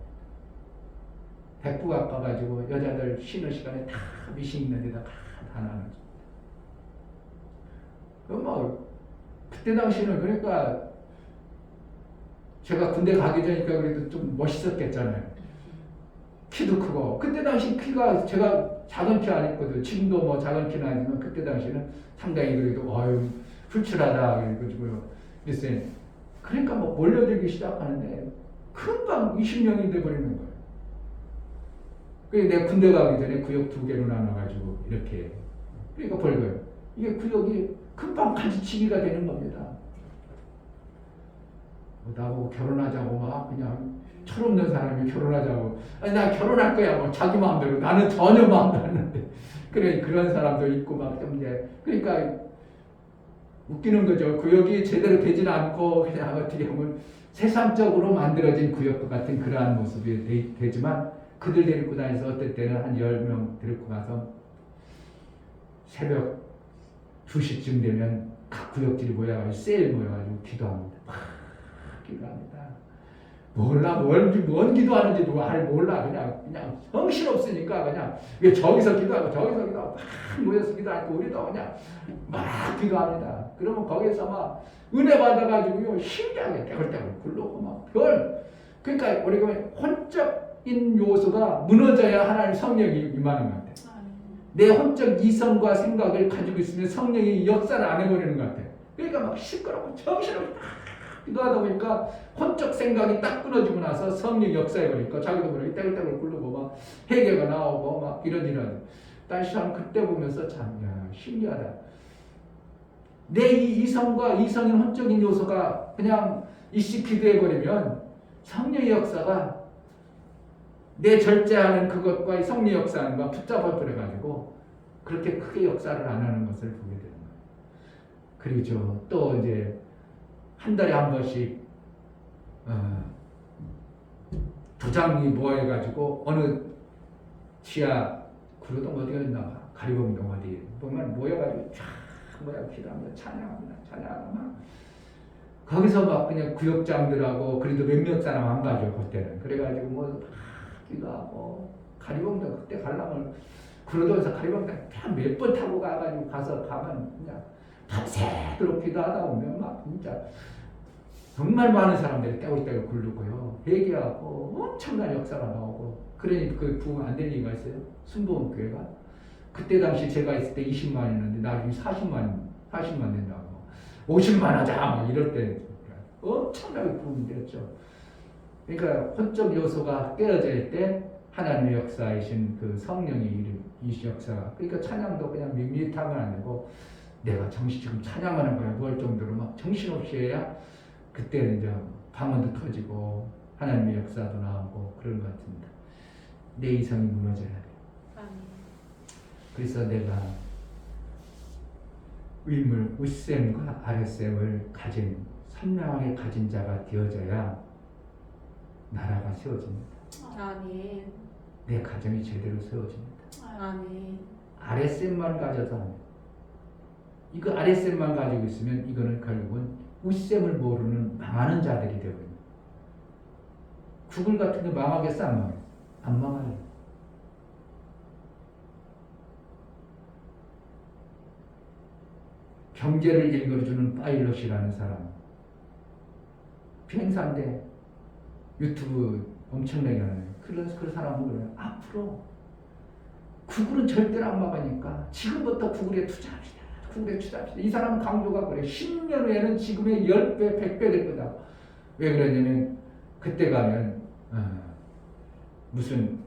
S3: 100부 깎아가지고 여자들 쉬는 시간에 다 미신 있는 데다 다 나눠줘. 뭐 그때 당시는 그러니까 제가 군대 가기 전이니까 그래도 좀 멋있었겠잖아요. 키도 크고. 그때 당시 키가 제가 작은 키 아니거든요. 지금도 뭐 작은 키는 아니지만 그때 당시는 상당히 그래도 훌출하다 그래가지고요. 그랬어요. 그러니까 뭐 몰려들기 시작하는데 금방 20명이 돼버리는 거예요. 그래서 내가 군대 가기 전에 구역 2개로 나눠가지고 이렇게. 그러니까 벌거예요. 이게 구역이 금방 가지치기가 되는 겁니다. 나보고 결혼하자고 막 그냥 철없는 사람이 결혼하자고. 아니 나 결혼할 거야 뭐 자기 마음대로. 나는 전혀 마음도 안 나는데. 그래 그런 사람도 있고 막 좀 이제 그러니까 웃기는 거죠. 구역이 제대로 되지는 않고 그냥 어떻게 보면 세상적으로 만들어진 구역 같은 그러한 모습이 되지만 그들 데리고 다니서 어떨 때는 한 10명 데리고 가서 새벽 2시쯤 되면 각 구역들이 모여가지고 세일 모여가지고 기도합니다. 막 기도합니다. 뭔 기도하는지 몰라. 그냥 정신없으니까 그냥 왜 저기서 기도하고 막 모여서 기도하고 우리도 그냥 막 기도합니다. 그러면 거기서 막 은혜 받아가지고요 신기하게 떼굴떼굴 굴르고 막 그러니까 우리가 혼적인 요소가 무너져야 하나님 성령이 임하는 것 같아요. 내 혼적 이성과 생각을 가지고 있으면 성령이 역사를 안 해버리는 것 같아요. 그러니까 막 시끄럽고 정신없이 기도하다 보니까 혼적 생각이 딱 끊어지고 나서 성령 역사해버리니까 자기도 모르게 떼굴떼굴 굴르고 막 회개가 나오고 막 이런 다시 참 그때 보면서 참 신기하다. 내 이 이성과 이성인 혼적인 요소가 그냥 이씨 기도해버리면 성령의 역사가 내 절제하는 그것과 성령 역사하는 거 붙잡아버려가지고 그렇게 크게 역사를 안 하는 것을 보게 되는 거예요. 그리고 또 이제 한 달에 한 번씩 부장이 모여가지고 어느 지하 구로동 어디였나 가리봉동 어디 보면 모여가지고 쫙 모여 기도하면서 찬양합니다. 거기서 막 그냥 구역장들하고 그래도 몇몇 사람 안 가죠 그때는. 그래가지고 뭐 막 기도하고 가리봉동 그때 가려면 구로동에서 가리봉동 몇 번 타고 가가지고 가서 가면 그냥 밤새도록 기도하다 보면 막 진짜 정말 많은 사람들이 떼굴떼굴 굴르고요. 회개하고 엄청난 역사가 나오고. 그러니 그 부흥 안 된 이유가 있어요. 순복음교회가. 그때 당시 제가 있을 때 20만이었는데 나중에 40만 된다고. 50만 하자 막 이럴 때 엄청나게 부흥이 됐죠. 그러니까 혼적 요소가 깨어질 때 하나님의 역사이신 그 성령의 이 역사가. 그러니까 찬양도 그냥 밋밋하면 안 되고 내가 지금 찬양하는 거야 뭘 정도로 막 정신없이 해야 그때는 이제 방언도 터지고 하나님의 역사도 나오고 그런 것 같습니다. 내 이성이 무너져야 돼. 그래서 내가 위물 윗셈과 아랫셈을 가진 선명하게 가진 자가 되어져야 나라가 세워집니다.
S2: 아멘.
S3: 내 가정이 제대로 세워집니다.
S2: 아멘.
S3: 아랫셈만 가져도 안 돼요. 이거 아랫셈만 가지고 있으면 이거는 결국은 윗셈을 모르는 망하는 자들이 되거든요. 구글 같은 게 망하겠어? 안 망해요? 안 망해요. 경제를 읽어주는 파일럿이라는 사람, 비행사인데 유튜브 엄청나게 하는 그런 사람은 그래요. 앞으로 구글은 절대로 안 막으니까 지금부터 구글에 투자합시다. 구글에 투자합시다. 이 사람 강조가 그래. 10년 후에는 지금의 10배, 100배 될 거다. 왜 그러냐면 그때 가면 무슨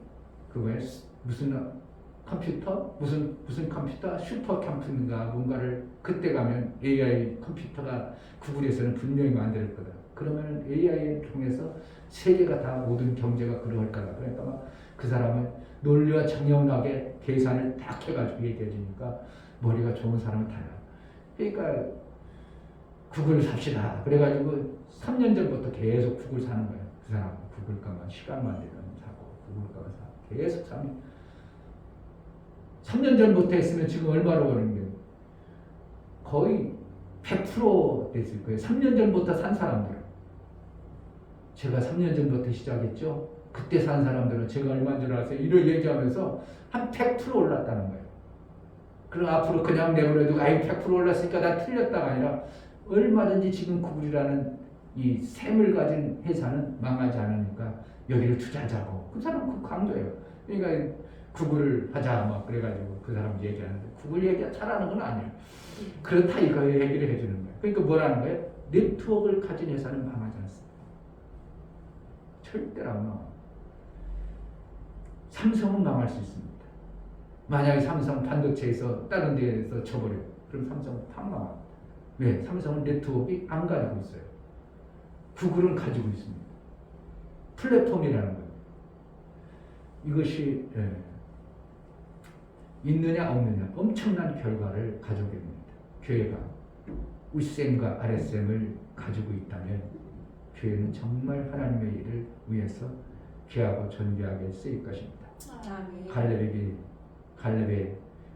S3: 그거에 무슨 컴퓨터 무슨 컴퓨터 슈퍼 컴퓨터인가 뭔가를 그때 가면 AI 컴퓨터가 구글에서는 분명히 만들 거다. 그러면 AI를 통해서 세계가 다 모든 경제가 그럴 거다. 그러니까 막 그 사람은 논리와 정연하게 계산을 딱 해가지고 얘기해 주니까 머리가 좋은 사람은 달라. 그러니까 구글 삽시다. 그래가지고 3년 전부터 계속 구글 사는 거예요. 그 사람은 구글가만 시간만 되면 사고 구글가만 사고 계속 사면 3년 전부터 했으면 지금 얼마로 버는 게 거의 100% 됐을 거예요. 3년 전부터 산 사람들. 제가 3년 전부터 시작했죠. 그때 산 사람들은 제가 얼마인 줄 아세요? 이를 얘기하면서 한 100% 올랐다는 거예요. 그럼 앞으로 그냥 내버려두고 100% 올랐으니까 난 틀렸다가 아니라 얼마든지 지금 구글이라는 이 셈을 가진 회사는 망하지 않으니까 여기를 투자하자고. 그 사람은 그 강조예요. 그러니까 구글을 하자 막 그래가지고 그 사람 얘기하는데 구글 얘기가 잘하는 건 아니에요. 그렇다 이거 얘기를 해주는 거예요. 그러니까 뭐라는 거예요? 네트워크를 가진 회사는 망하지 않습니다. 절대로 안 망해요. 삼성은 망할 수 있습니다. 만약에 삼성 반도체에서 다른 데에서 쳐버려요. 그럼 삼성은 팍 망합니다. 왜? 삼성은 네트워크가 안 가지고 있어요. 구글은 가지고 있습니다. 플랫폼이라는 거예요. 이것이 있느냐 없느냐 엄청난 결과를 가져오게 됩니다. 교회가 윗셈과 아랫셈을 가지고 있다면 교회는 정말 하나님의 일을 위해서 귀하고 존귀하게 쓰일 것입니다.
S2: 아멘.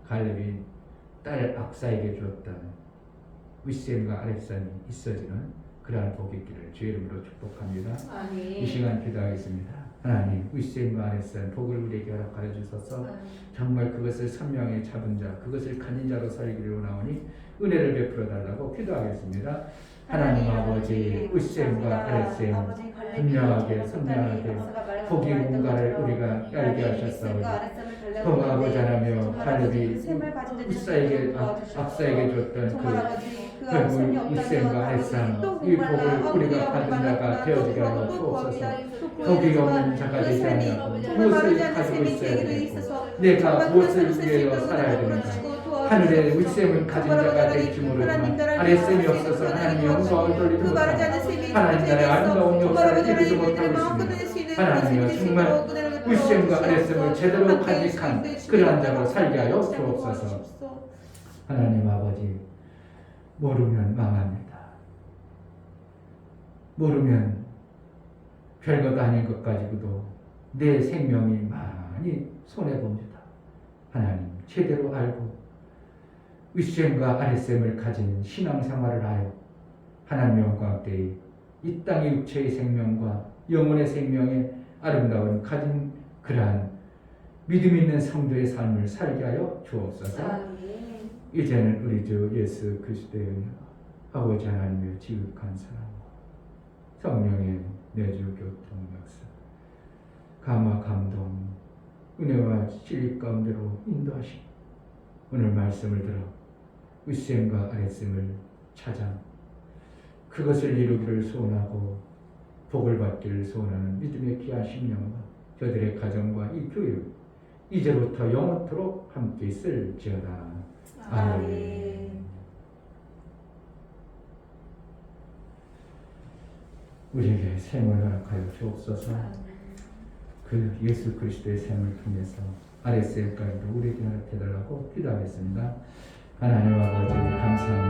S3: 갈렙이 딸 악사에게 주었던 윗셈과 아랫셈이 있어지는 그러한 복이 있기를 주의 이름으로 축복합니다.
S2: 아멘.
S3: 이 시간 기도하겠습니다. 하나님 윗셈과 아랫셈 복을 우리에게 허락하여 주셔서 정말 그것을 선명히 잡은 자 그것을 가진 자로 살기를 원하오니 은혜를 베풀어 달라고 기도하겠습니다. 하나님 아버지 윗셈과 아랫셈 분명하게 선명하게 복이 뭔가를 우리가 알게 하셨사오니 아버지 하나며 갈렙이 윗사에게 악사에게 줬던 그 윗셈과 아랫셈 이 복을 우리가 받은 자가 되어지게 하여 주옵소서. 복이 없는 자가 되지 않고 무엇을 가지고 있어야 되고 내가 무엇을 위하여 살아야 되는가 하늘의 윗셈을 가진 자가 될지 모르지만 아랫셈이 없어서 하나님의 영광을 돌리지 못하고 하나님 나라의 아름다운 역사를 이루지 못하고 있습니다. 하나님이여 정말 윗셈과 아랫셈을 제대로 간직한 그러한 자로 살게 하여 주옵소서. 하나님 아버지 모르면 망합니다. 모르면 별것 아닌 것 가지고도 내 생명이 많이 손해봅니다. 하나님 제대로 알고 윗셈과 아랫셈을 가진 신앙생활을 하여 하나님 영광 때에 이 땅의 육체의 생명과 영혼의 생명의 아름다운 가진 그러한 믿음 있는 성도의 삶을 살게 하여 주옵소서.
S2: 아멘.
S3: 이제는 우리 주 예수 그리스도의 은혜와 아버지 하나님의 지극한 사랑과 성령의 내주 교통 역사 감화 감동 은혜와 진리 가운데로 인도하시고 오늘 말씀을 들어 윗셈과 아랫셈을 찾아 그것을 이루기를 소원하고 복을 받기를 소원하는 믿음의 귀한 심령과 저들의 가정과 이 교회 이제부터 영원토록 함께 있을지어다. 아멘. 우리에게 셈을 허락하여 주옵소서. 그 예수 그리스도의 셈을 통해서 아랫셈까지도 우리에게 허락해달라고 기도하겠습니다.
S1: 하나님 아버지 감사합니다.